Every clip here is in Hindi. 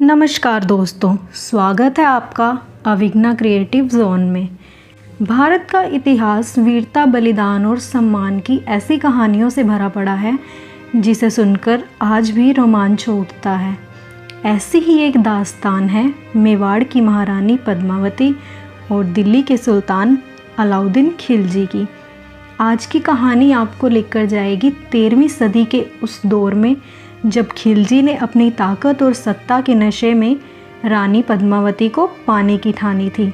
नमस्कार दोस्तों, स्वागत है आपका अविघ्ना क्रिएटिव जोन में। भारत का इतिहास वीरता, बलिदान और सम्मान की ऐसी कहानियों से भरा पड़ा है जिसे सुनकर आज भी रोमांच उठता है। ऐसी ही एक दास्तान है मेवाड़ की महारानी पद्मावती और दिल्ली के सुल्तान अलाउद्दीन खिलजी की। आज की कहानी आपको लेकर जाएगी 13वीं सदी के उस दौर में जब खिलजी ने अपनी ताकत और सत्ता के नशे में रानी पद्मावती को पाने की ठानी थी।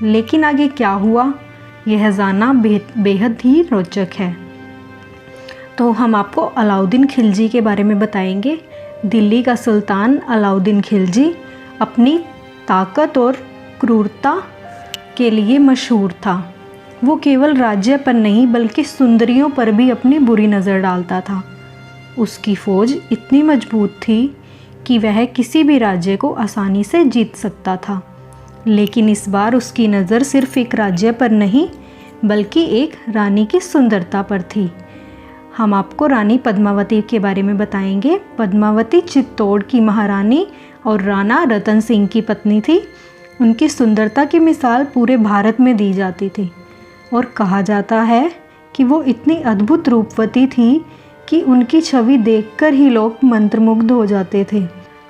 लेकिन आगे क्या हुआ, यह जानना बेहद ही रोचक है। तो हम आपको अलाउद्दीन खिलजी के बारे में बताएंगे। दिल्ली का सुल्तान अलाउद्दीन खिलजी अपनी ताकत और क्रूरता के लिए मशहूर था। वो केवल राज्य पर नहीं बल्कि सुंदरियों पर भी अपनी बुरी नज़र डालता था। उसकी फौज इतनी मजबूत थी कि वह किसी भी राज्य को आसानी से जीत सकता था। लेकिन इस बार उसकी नज़र सिर्फ एक राज्य पर नहीं बल्कि एक रानी की सुंदरता पर थी। हम आपको रानी पद्मावती के बारे में बताएंगे। पद्मावती चित्तौड़ की महारानी और राणा रतन सिंह की पत्नी थी। उनकी सुंदरता की मिसाल पूरे भारत में दी जाती थी और कहा जाता है कि वो इतनी अद्भुत रूपवती थी कि उनकी छवि देखकर ही लोग मंत्रमुग्ध हो जाते थे।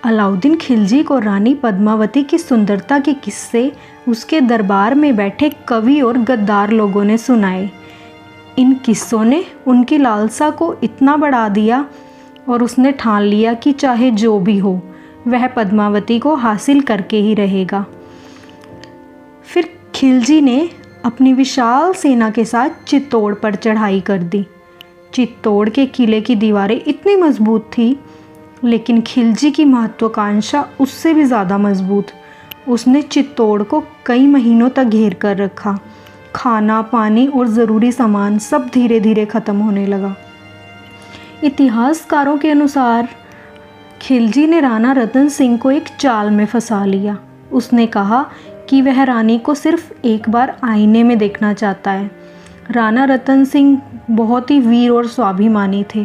अलाउद्दीन खिलजी को रानी पद्मावती की सुंदरता के किस्से उसके दरबार में बैठे कवि और गद्दार लोगों ने सुनाए। इन किस्सों ने उनकी लालसा को इतना बढ़ा दिया और उसने ठान लिया कि चाहे जो भी हो वह पद्मावती को हासिल करके ही रहेगा। फिर खिलजी ने अपनी विशाल सेना के साथ चित्तौड़ पर चढ़ाई कर दी। चित्तौड़ के किले की दीवारें इतनी मजबूत थी, लेकिन खिलजी की महत्वाकांक्षा उससे भी ज़्यादा मजबूत। उसने चित्तौड़ को कई महीनों तक घेर कर रखा। खाना, पानी और ज़रूरी सामान सब धीरे धीरे ख़त्म होने लगा। इतिहासकारों के अनुसार खिलजी ने राणा रतन सिंह को एक चाल में फंसा लिया। उसने कहा कि वह रानी को सिर्फ एक बार आईने में देखना चाहता है। राणा रतन सिंह बहुत ही वीर और स्वाभिमानी थे।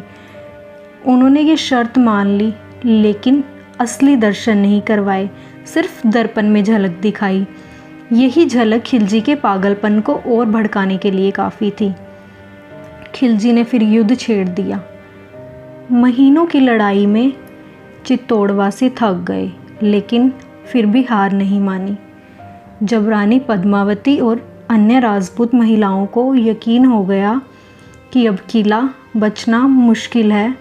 उन्होंने ये शर्त मान ली, लेकिन असली दर्शन नहीं करवाए, सिर्फ दर्पण में झलक दिखाई। यही झलक खिलजी के पागलपन को और भड़काने के लिए काफ़ी थी। खिलजी ने फिर युद्ध छेड़ दिया। महीनों की लड़ाई में चित्तौड़वासी थक गए, लेकिन फिर भी हार नहीं मानी। जब रानी पद्मावती और अन्य राजपूत महिलाओं को यकीन हो गया कि अब किला बचना मुश्किल है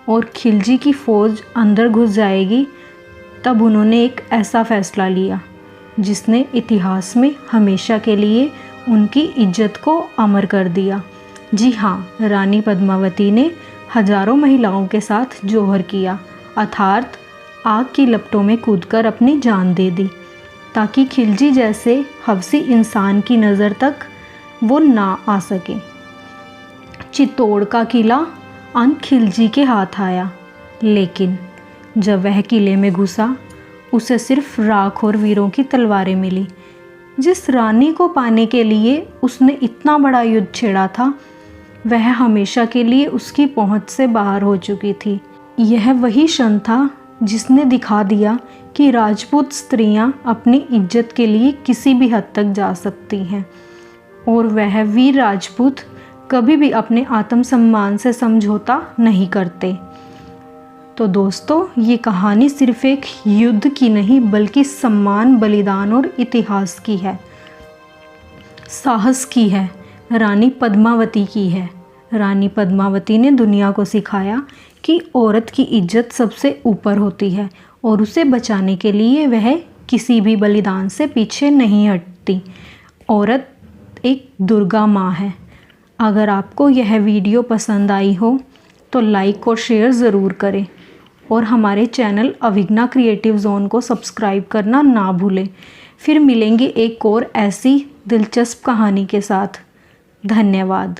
और खिलजी की फ़ौज अंदर घुस जाएगी, तब उन्होंने एक ऐसा फ़ैसला लिया जिसने इतिहास में हमेशा के लिए उनकी इज्जत को अमर कर दिया। जी हाँ, रानी पद्मावती ने हजारों महिलाओं के साथ जौहर किया, अर्थात आग की लपटों में कूदकर अपनी जान दे दी, ताकि खिलजी जैसे हवसी इंसान की नज़र तक वो ना आ सके। चित्तौड़ का किला अंत खिलजी के हाथ आया, लेकिन जब वह किले में घुसा उसे सिर्फ राख और वीरों की तलवारें मिली। जिस रानी को पाने के लिए उसने इतना बड़ा युद्ध छेड़ा था, वह हमेशा के लिए उसकी पहुंच से बाहर हो चुकी थी। यह वही क्षण था जिसने दिखा दिया कि राजपूत स्त्रियां अपनी इज्जत के लिए किसी भी हद तक जा सकती हैं और वह वीर राजपूत कभी भी अपने आत्मसम्मान से समझौता नहीं करते। तो दोस्तों, ये कहानी सिर्फ एक युद्ध की नहीं बल्कि सम्मान, बलिदान और इतिहास की है, साहस की है, रानी पद्मावती की है। रानी पद्मावती ने दुनिया को सिखाया कि औरत की इज्जत सबसे ऊपर होती है और उसे बचाने के लिए वह किसी भी बलिदान से पीछे नहीं हटती। औरत एक दुर्गा माँ है। अगर आपको यह वीडियो पसंद आई हो तो लाइक और शेयर ज़रूर करें और हमारे चैनल अविघ्ना क्रिएटिव जोन को सब्सक्राइब करना ना भूलें। फिर मिलेंगे एक और ऐसी दिलचस्प कहानी के साथ। धन्यवाद।